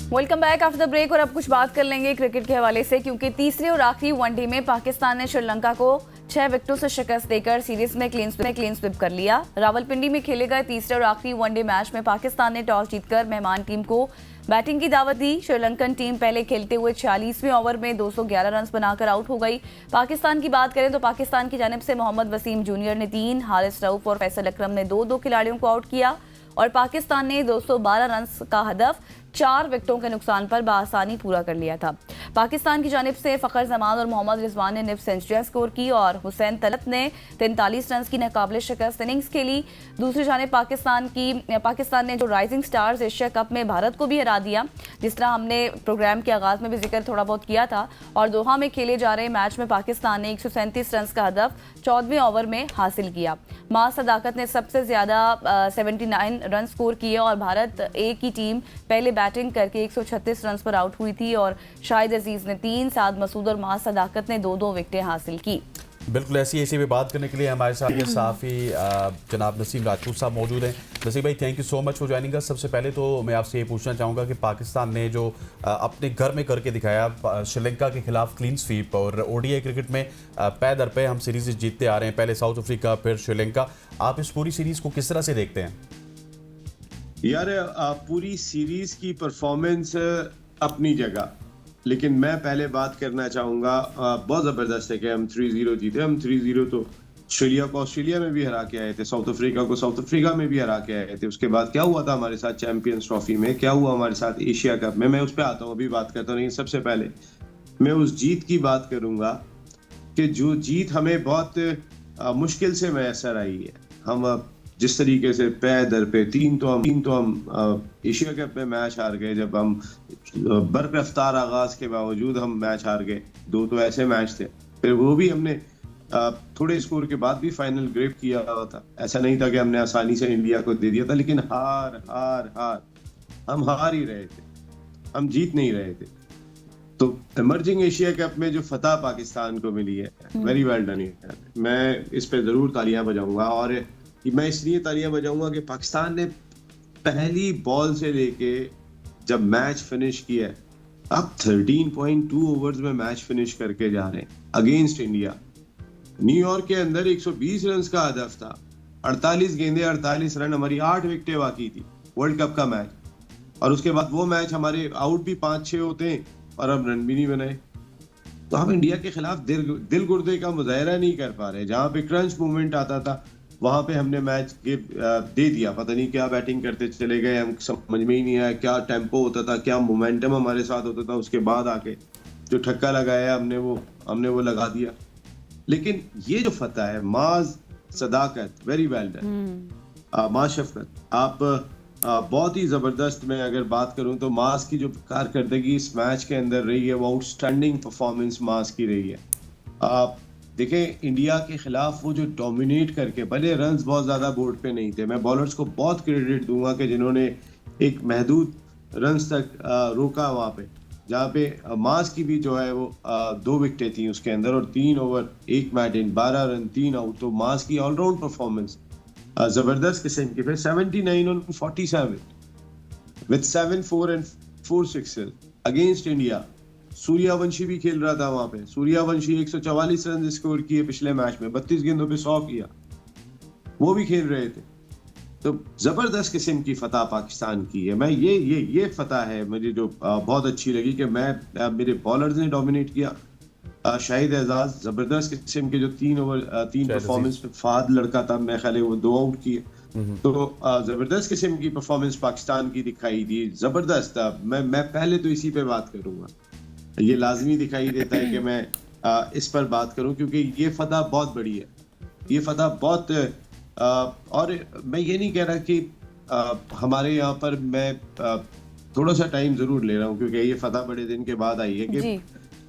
Welcome back after the break. और अब कुछ बात कर लेंगे क्रिकेट के हवाले से, क्योंकि तीसरे और आखिरी वनडे में पाकिस्तान ने श्रीलंका को 6 विकेटों से शिकस्त देकर सीरीज में क्लीन स्वीप कर लिया। रावलपिंडी में खेले गए तीसरे और आखिरी वनडे मैच में पाकिस्तान ने टॉस जीतकर मेहमान टीम को बैटिंग की दावत दी। श्रीलंकन टीम पहले खेलते हुए 46वें ओवर में 211 रन बनाकर आउट हो गई। पाकिस्तान की बात करें तो पाकिस्तान की जानिब से मोहम्मद वसीम जूनियर ने 3, हारिस रऊफ और फैसल अकरम ने 2 खिलाड़ियों को आउट किया और पाकिस्तान ने 212 रन का हदफ 4 विकेटों के नुकसान पर बआसानी पूरा कर लिया था। पाकिस्तान की जानिब से फ़खर जमान और मोहम्मद रिजवान ने निफ सेंचुरियां स्कोर की और हुसैन तलत ने 43 रन की नाकाबिले शिकस्त इनिंग्स खेली। दूसरी जानिब पाकिस्तान ने जो राइजिंग स्टार्स एशिया कप में भारत को भी हरा दिया, जिस तरह हमने प्रोग्राम के आगाज में भी जिक्र थोड़ा बहुत किया था। और दोहा में खेले जा रहे मैच में पाकिस्तान ने 137 रन का हदफ 14वें ओवर में हासिल किया। मां सदाकत ने सबसे ज्यादा 79 रन स्कोर किए और भारत ए की टीम पहले बैटिंग करके 136 रन पर आउट हुई थी और शाहिद अजीज ने 3, साद मसूद और मां सदाकत ने 2 विकेटें हासिल की। बिल्कुल ऐसी भी बात करने के लिए हमारे साथ ये साफ़ी जनाब नसीम राजपूत साहब मौजूद हैं। नसीम भाई, thank you so much for joining us. सबसे पहले तो मैं आपसे ये पूछना चाहूँगा कि पाकिस्तान ने जो अपने घर में करके दिखाया श्रीलंका के खिलाफ क्लीन स्वीप, और ओडीआई क्रिकेट में पै दर पे हम सीरीज जीतते आ रहे हैं, पहले साउथ अफ्रीका फिर श्रीलंका। आप इस पूरी सीरीज़ को किस तरह से देखते हैं? यार पूरी सीरीज की परफॉर्मेंस अपनी जगह, लेकिन मैं पहले बात करना चाहूँगा, बहुत ज़बरदस्त है कि हम 3-0 जीते। हम 3-0 तो ऑस्ट्रेलिया को ऑस्ट्रेलिया में भी हरा के आए थे, साउथ अफ्रीका को साउथ अफ्रीका में भी हरा के आए थे। उसके बाद क्या हुआ था हमारे साथ चैंपियंस ट्रॉफी में, क्या हुआ हमारे साथ एशिया कप में, मैं उस पर आता हूँ, अभी बात करता हूँ। लेकिन सबसे पहले मैं उस जीत की बात करूँगा कि जो जीत हमें बहुत मुश्किल से मैसर आई है। हम जिस तरीके से पै दर पे तीन तो हम एशिया कप में मैच हार गए, जब हम बर्क रफ्तार आगाज के बावजूद हम मैच हार गए। 2 तो ऐसे मैच थे, फिर वो भी हमने थोड़े स्कोर के बाद भी फाइनल ग्रैब किया हुआ था। ऐसा नहीं था कि हमने आसानी से इंडिया को दे दिया था, लेकिन हार हम हार ही रहे थे, हम जीत नहीं रहे थे। तो इमर्जिंग एशिया कप में जो फतह पाकिस्तान को मिली है, वेरी वेल डन। मैं इस पे जरूर तालियां बजाऊंगा, और मैं इसलिए तालियां बजाऊंगा कि पाकिस्तान ने पहली बॉल से लेके जब मैच फिनिश किया, अब 13.2 ओवर्स में मैच फिनिश करके जा रहे हैं अगेंस्ट इंडिया। न्यूयॉर्क के अंदर 120 रन का हदफ था, 48 गेंदे 48 रन, हमारी 8 विकेटें बाकी थी वर्ल्ड कप का मैच। और उसके बाद वो मैच हमारे आउट भी 5-6 होते हैं और अब रन भी नहीं बनाए। तो हम इंडिया के खिलाफ दिल गुर्दे का मुजाहरा नहीं कर पा रहे। जहां पे क्रंच मूवमेंट आता था वहां पे हमने मैच दे दिया। पता नहीं क्या बैटिंग करते चले गए, हम समझ में ही नहीं आया क्या टेम्पो होता था, क्या मोमेंटम हमारे साथ होता था। उसके बाद आके जो ठक्का लगाया हमने वो लगा दिया। लेकिन ये जो फतह है, माज सदाकत, वेरी वेल डन। माज शफकत, आप बहुत ही जबरदस्त। मैं अगर बात करूं तो माज की जो कारकर्दगी इस मैच के अंदर रही है, वो आउटस्टैंडिंग परफॉर्मेंस माज की रही है। आप देखें, इंडिया के खिलाफ वो जो डोमिनेट करके, भले रन्स बहुत ज्यादा बोर्ड पे नहीं थे, मैं बॉलर्स को बहुत क्रेडिट दूंगा कि जिन्होंने एक महदूद रन्स तक रोका वहां पे, जहाँ पे मास की भी जो है वो 2 विकेटें थी उसके अंदर और 3 ओवर 1 मैट इन, 12 रन 3 आउट। तो मास की ऑलराउंड परफॉर्मेंस जबरदस्त किस्म की। फिर 79 on 47 with 7 4 and 4 sixes against India. Suryavanshi भी खेल रहा था वहां पे। सूर्यवंशी 144 रन स्कोर किए पिछले मैच में, 32 गेंदों पे 100 किया, वो भी खेल रहे थे। तो जबरदस्त किस्म की फतह पाकिस्तान की है। मैं ये फतह है मुझे जो बहुत अच्छी लगी कि मेरे बॉलर्स ने डोमिनेट किया। शाहिद एजाज जबरदस्त किस्म के जो 3 ओवर 3 परफॉर्मेंस पे, फाद लड़का था, मैं ख्याल वो 2 आउट किए। तो जबरदस्त किस्म की परफॉर्मेंस पाकिस्तान की दिखाई दी, जबरदस्त। मैं पहले तो इसी पे बात करूंगा, ये लाजमी दिखाई देता है कि मैं इस पर बात करूं, क्योंकि ये फतह बहुत बड़ी है, ये फतह बहुत और मैं ये नहीं कह रहा कि हमारे यहाँ पर मैं थोड़ा सा टाइम जरूर ले रहा हूँ, क्योंकि ये फतह बड़े दिन के बाद आई है कि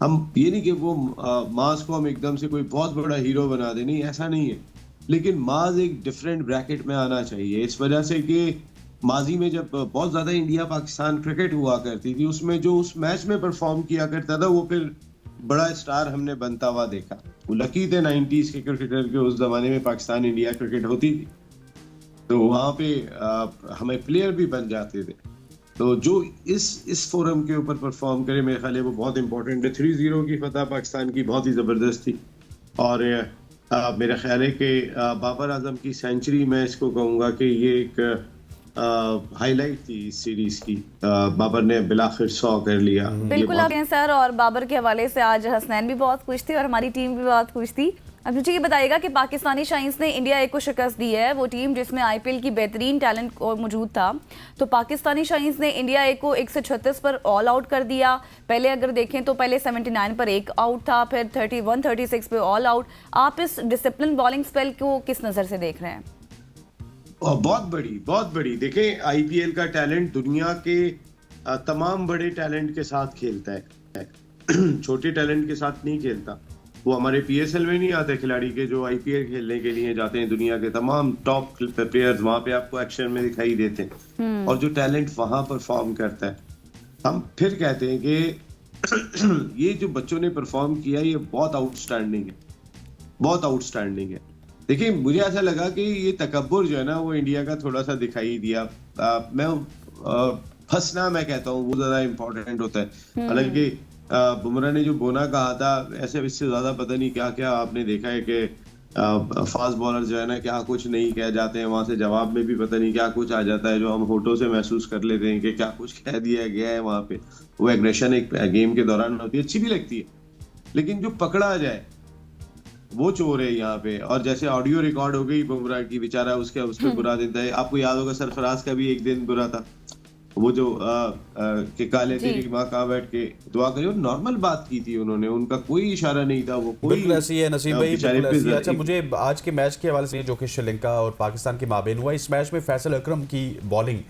हम ये नहीं कि वो माज को हम एकदम से कोई बहुत बड़ा हीरो बना दे, नहीं, ऐसा नहीं है। लेकिन माज एक डिफरेंट ब्रैकेट में आना चाहिए, इस वजह से कि माजी में जब बहुत ज्यादा इंडिया पाकिस्तान क्रिकेट हुआ करती थी, उसमें जो उस मैच में परफॉर्म किया करता था, वो फिर बड़ा स्टार हमने बनता हुआ देखा। वो लकी थे 90s के क्रिकेटर के, उस जमाने में पाकिस्तान इंडिया क्रिकेट होती थी, तो वहां पे हमें प्लेयर भी बन जाते थे। तो जो इस फोरम के ऊपर परफॉर्म करे, मेरे ख्याल है वो बहुत इंपॉर्टेंट है। 3-0 की फतह पाकिस्तान की बहुत ही ज़बरदस्त थी, और मेरा ख्याल है कि बाबर आजम की सेंचुरी, मैं इसको कहूँगा कि ये एक हाईलाइट थी इस सीरीज की। बाबर ने बिलाखिर 100 कर लिया। बिल्कुल आप हैं सर, और बाबर के हवाले से आज हसनैन भी बहुत खुश थे और हमारी टीम भी बहुत खुश थी। अब मुझे ये बताइएगा कि पाकिस्तानी शाइन्स ने इंडिया ए को शिकस्त दी है, वो टीम जिसमें आईपीएल की बेहतरीन टैलेंट मौजूद था। तो पाकिस्तानी शाइन्स ने इंडिया ए को 136 पर ऑल आउट कर दिया। पहले अगर देखें तो पहले 79 पर एक आउट था, फिर 31-36 पे ऑल आउट। आप इस डिसिप्लिन बॉलिंग स्पेल को किस नज़र से देख रहे हैं? बहुत बड़ी देखें, आईपीएल का टैलेंट दुनिया के तमाम बड़े टैलेंट के साथ खेलता है, छोटे टैलेंट के साथ नहीं खेलता। वो हमारे पीएसएल में नहीं आते खिलाड़ी के जो आईपीएल खेलने के लिए जाते हैं। दुनिया के तमाम टॉप प्लेयर्स वहां पे आपको एक्शन में दिखाई देते हैं, और जो टैलेंट वहां परफॉर्म करता है, हम फिर कहते हैं कि ये जो बच्चों ने परफॉर्म किया ये बहुत आउटस्टैंडिंग है, बहुत आउटस्टैंडिंग है। देखिए, मुझे ऐसा लगा कि ये तकब्बुर जो है ना वो इंडिया का थोड़ा सा दिखाई दिया। मैं फंसना, मैं कहता हूँ वो ज्यादा इंपॉर्टेंट होता है। हालांकि बुमराह ने जो बोना कहा था, ऐसे इससे ज्यादा पता नहीं क्या क्या आपने देखा है कि फास्ट बॉलर जो है ना क्या कुछ नहीं कह जाते हैं, वहां से जवाब में भी पता नहीं क्या कुछ आ जाता है, जो हम होठों से महसूस कर लेते हैं कि क्या कुछ कह दिया गया है वहां पे। वो एग्रेशन एक गेम के दौरान होती है, अच्छी भी लगती है, लेकिन जो पकड़ा जाए वो चोर है यहाँ पे। और जैसे ऑडियो रिकॉर्ड हो गई बुमराह की, बेचारा उस पे बुरा दिन था। आपको याद होगा सरफराज का भी एक दिन बुरा था, वो जो कि काले तेरी माँ कहाँ बैठ के दुआ करी, वो नॉर्मल बात की थी उन्होंने, उनका कोई इशारा नहीं था। वो कोई बिल्कुल ऐसी है नसीम भाई, बिल्कुल ऐसी है। अच्छा, मुझे आज के मैच के हवाले से जो कि श्रीलंका और पाकिस्तान के माबेन हुआ, इस मैच में फैसल अकरम की bowling,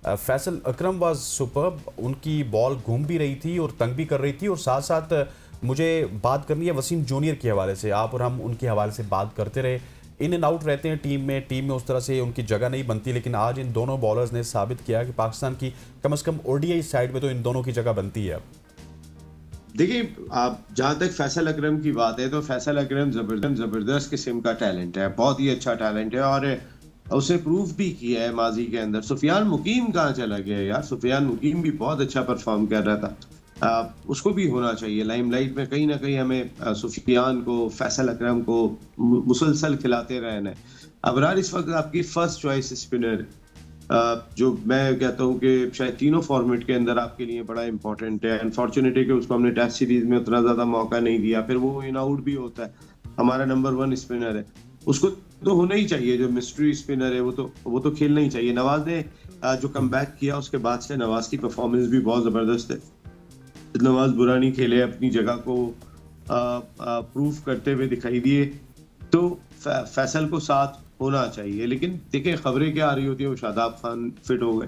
Faisal Akram was superb. उनकी बॉल घूम भी रही थी और तंग भी कर रही थी, और साथ साथ मुझे बात करनी है वसीम जूनियर के हवाले से। आप और हम उनके हवाले से बात करते रहे, इन एंड आउट रहते हैं टीम में उस तरह से उनकी जगह नहीं बनती, लेकिन आज इन दोनों बॉलर्स ने साबित किया कि पाकिस्तान की कम से कम ओडीआई साइड में तो इन दोनों की जगह बनती है। देखिए, आप जहां तक फैसल अकरम की बात है, तो फैसल अकरम जबरदस्त किस्म का टैलेंट है, बहुत ही अच्छा टैलेंट है, और उसने प्रूव भी किया है माजी के अंदर। सुफियान मुकीम कहाँ चला गया यार? सुफियान मुकीम भी बहुत अच्छा परफॉर्म कर रहा था, उसको भी होना चाहिए लाइमलाइट में। कहीं ना कहीं हमें सुफियान को, फैसल अकरम को मुसलसल खिलाते रहना है। अबरार इस वक्त आपकी फर्स्ट चॉइस स्पिनर, जो मैं कहता हूँ कि शायद तीनों फॉर्मेट के अंदर आपके लिए बड़ा इंपॉर्टेंट है। अनफॉर्चुनेट है कि उसको हमने टेस्ट सीरीज में उतना ज्यादा मौका नहीं दिया, फिर वो इन आउट भी होता है। हमारा नंबर 1 स्पिनर है, उसको तो होना ही चाहिए। जो मिस्ट्री स्पिनर है वो तो खेलना ही चाहिए। नवाज ने जो कमबैक किया उसके बाद से नवाज की परफॉर्मेंस भी बहुत जबरदस्त है। नवाज बुरा नहीं खेले, अपनी जगह को प्रूव करते हुए दिखाई दिए, तो फैसल को साथ होना चाहिए। लेकिन देखिए, खबरें क्या आ रही होती है, वो शादाब खान फिट हो गए,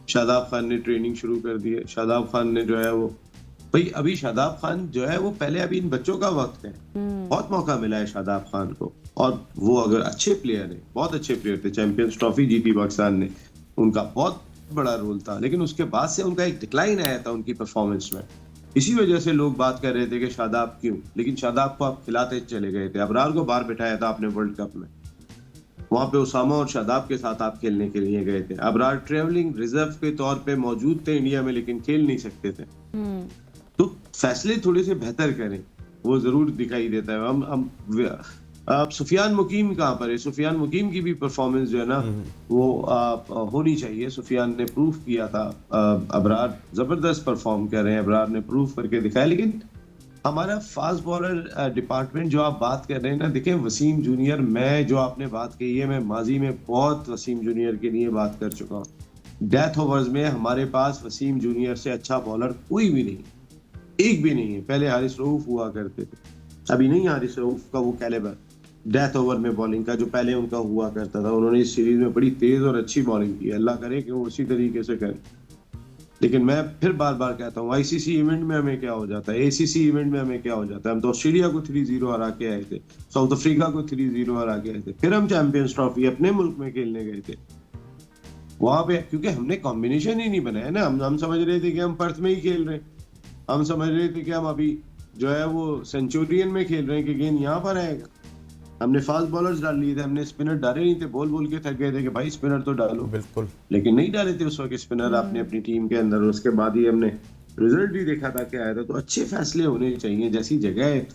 शादाब खान ने ट्रेनिंग शुरू कर दी है। शादाब खान ने जो है वो, भाई अभी शादाब खान जो है वो पहले, अभी इन बच्चों का वक्त है, बहुत मौका मिला है शादाब खान को, और वो अगर अच्छे प्लेयर है, बहुत अच्छे प्लेयर थे, चैंपियंस ट्रॉफी जीती पाकिस्तान ने, उनका बहुत बड़ा रोल था। लेकिन उसके बाद से उनका एक डिक्लाइन आया था उनकी परफॉर्मेंस में। इसी वजह से लोग बात कर रहे थे कि शादाब क्यों, लेकिन शादाब को आप खिलाते चले गए थे। अबरार को बाहर बिठाया था आपने वर्ल्ड कप में, वहां पे उसामा और शादाब के साथ आप खेलने के लिए गए थे। अबरार ट्रेवलिंग रिजर्व के तौर पे मौजूद थे इंडिया में, लेकिन खेल नहीं सकते थे। तो फैसले थोड़े से बेहतर करें, वो जरूर दिखाई देता है। हम सुफियान मुकीम कहाँ पर है? सुफियान मुकीम की भी परफॉर्मेंस जो है ना वो होनी चाहिए। सुफियान ने प्रूफ किया था, अबरार जबरदस्त परफॉर्म कर रहे हैं, अबरार ने प्रूफ करके दिखाया। लेकिन हमारा फास्ट बॉलर डिपार्टमेंट जो आप बात कर रहे हैं ना, देखें वसीम जूनियर, मैं जो आपने बात कही है, मैं माजी में बहुत वसीम जूनियर के लिए बात कर चुका हूँ। डेथ ओवर्स में हमारे पास वसीम जूनियर से अच्छा बॉलर कोई भी नहीं, एक भी नहीं है। पहले हारिस रऊफ हुआ करते थे, अभी नहीं हारिस रऊफ का वो कैलिबर डेथ ओवर में बॉलिंग का जो पहले उनका हुआ करता था। उन्होंने इस सीरीज में बड़ी तेज और अच्छी बॉलिंग की, अल्लाह करे कि वो उसी तरीके से करें। लेकिन मैं फिर बार बार कहता हूँ, आईसीसी इवेंट में हमें क्या हो जाता है, एसीसी इवेंट में हमें क्या हो जाता है। हम तो ऑस्ट्रेलिया को 3-0 हरा के आए थे, साउथ अफ्रीका को 3-0 हरा के आए थे, फिर हम चैंपियंस ट्रॉफी अपने मुल्क में खेलने गए थे वहां पे, क्योंकि हमने कॉम्बिनेशन ही नहीं बनाया ना। हम समझ रहे थे कि हम पर्थ में ही खेल रहे हैं, हम समझ रहे थे कि हम अभी जो है वो सेंचुरियन में खेल रहे हैं कि गेंद यहाँ पर आएगा। हमने फास्ट बॉलर्स डाल लिए थे, हमने स्पिनर डाले नहीं थे, बोल बोल के थक गए थे कि भाई स्पिनर तो डालो, बिल्कुल लेकिन नहीं डाले थे उस वक्त स्पिनर आपने अपनी टीम के अंदर। उसके बाद ही हमने रिजल्ट भी देखा था क्या आया था। तो अच्छे फैसले होने चाहिए, जैसी जगह है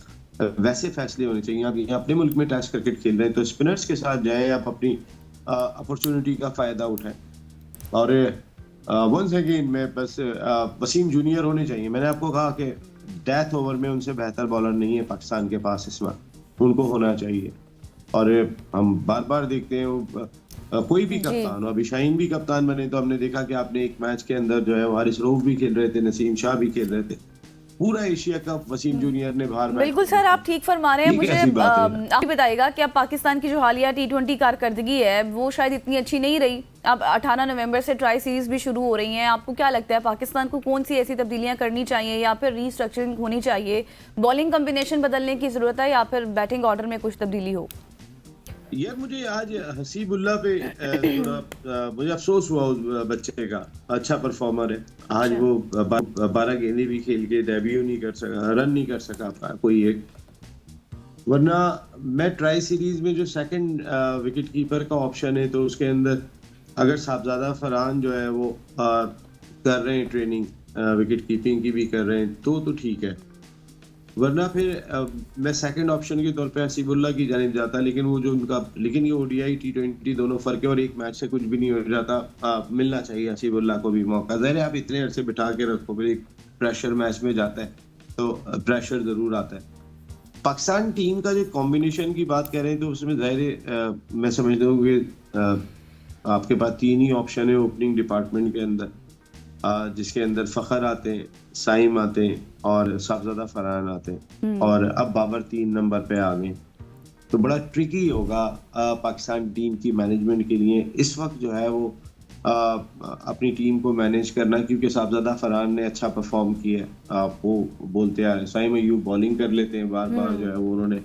वैसे फैसले होने चाहिए। आप यहाँ अपने मुल्क में टेस्ट क्रिकेट खेल रहे हैं तो स्पिनर्स के साथ जाएं, आप अपनी अपॉर्चुनिटी का फायदा उठाएं। और वंस अगेन मैं बस वसीम जूनियर होने चाहिए। मैंने आपको कहा कि डेथ ओवर में उनसे बेहतर बॉलर नहीं है पाकिस्तान के पास इस वक्त, उनको होना चाहिए। और हम बार बार देखते हैं कोई भी कप्तान हो, अभी शाहीन भी कप्तान बने तो हमने देखा कि आपने एक मैच के अंदर जो है हारिस रऊफ भी खेल रहे थे, नसीम शाह भी खेल रहे थे, पूरा एशिया कप वसीम जूनियर ने बाहर। बिल्कुल सर, आप ठीक फरमा रहे हैं। मुझे आप बताइएगा कि अब पाकिस्तान की जो हालिया T20 कारकर्दगी है वो शायद इतनी अच्छी नहीं रही। अब 18 नवंबर से ट्राई सीरीज भी शुरू हो रही हैं। आपको क्या लगता है पाकिस्तान को कौन सी ऐसी तब्दीलियां करनी चाहिए, या फिर रीस्ट्रक्चरिंग होनी चाहिए, बॉलिंग कॉम्बिनेशन बदलने की जरूरत है, या फिर बैटिंग ऑर्डर में कुछ तब्दीली हो? यार मुझे आज हसीबुल्ला पे थोड़ा मुझे अफसोस हुआ उस बच्चे का। अच्छा परफॉर्मर है, आज वो 12 गेंदें भी खेल के डेब्यू नहीं कर सका, रन नहीं कर सका कोई एक। वरना मैं ट्राई सीरीज में जो सेकंड विकेट कीपर का ऑप्शन है तो उसके अंदर अगर साहबजादा फरहान जो है वो कर रहे हैं ट्रेनिंग, विकेट कीपिंग की भी कर रहे हैं तो ठीक है। वरना फिर मैं सेकंड ऑप्शन के तौर पे हसीबुल्ला की जानिब जाता, लेकिन वो जो उनका, लेकिन ये ODI T20 दोनों फर्क है और एक मैच से कुछ भी नहीं हो जाता। मिलना चाहिए हसीबुल्ला को भी मौका। ज़ाहिर है आप इतने अरसे बिठा के रखो, फिर एक प्रेशर मैच में जाता है तो प्रेशर ज़रूर आता है। पाकिस्तान टीम का जो कॉम्बिनेशन की बात कर रहे हैं तो उसमें ज़ाहिर है मैं समझता हूँ कि आपके पास 3 ही ऑप्शन है ओपनिंग डिपार्टमेंट के अंदर, जिसके अंदर फ़खर आते हैं, साइम आते हैं और साहबजादा फरहान आते हैं, और अब बाबर 3 नंबर पे आ गए। तो बड़ा ट्रिकी होगा पाकिस्तान टीम की मैनेजमेंट के लिए इस वक्त जो है वो अपनी टीम को मैनेज करना, क्योंकि साहबजादा फरहान ने अच्छा परफॉर्म किया है। आप वो बोलते आ रहे, साइम अय्यूब बॉलिंग कर लेते हैं बार बार जो है वो उन्होंने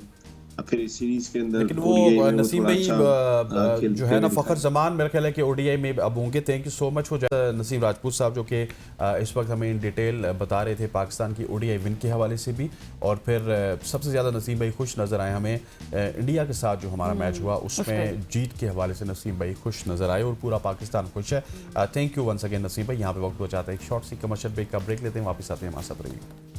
फिर इस सीरीज के अंदर। लेकिन वो नसीम भाई जो है ना फ़खर जमान मेरा ख्याल है कि ODI में अब होंगे। थैंक यू सो मच हो जाए नसीम राजपूत साहब, जो कि इस वक्त हमें इन डिटेल बता रहे थे पाकिस्तान की ODI विन के हवाले से भी। और फिर सबसे ज़्यादा नसीम भाई खुश नज़र आए हमें इंडिया के साथ जो हमारा मैच हुआ उसमें जीत के हवाले से नसीम भाई खुश नज़र आए और पूरा पाकिस्तान खुश है। Thank you once again Naseem भाई। यहाँ पे वक्त हो जाता है एक शॉर्ट सी कमर्शियल ब्रेक का ब्रेक लेते हैं, वापस आते हैं, हमारे साथ रहिए।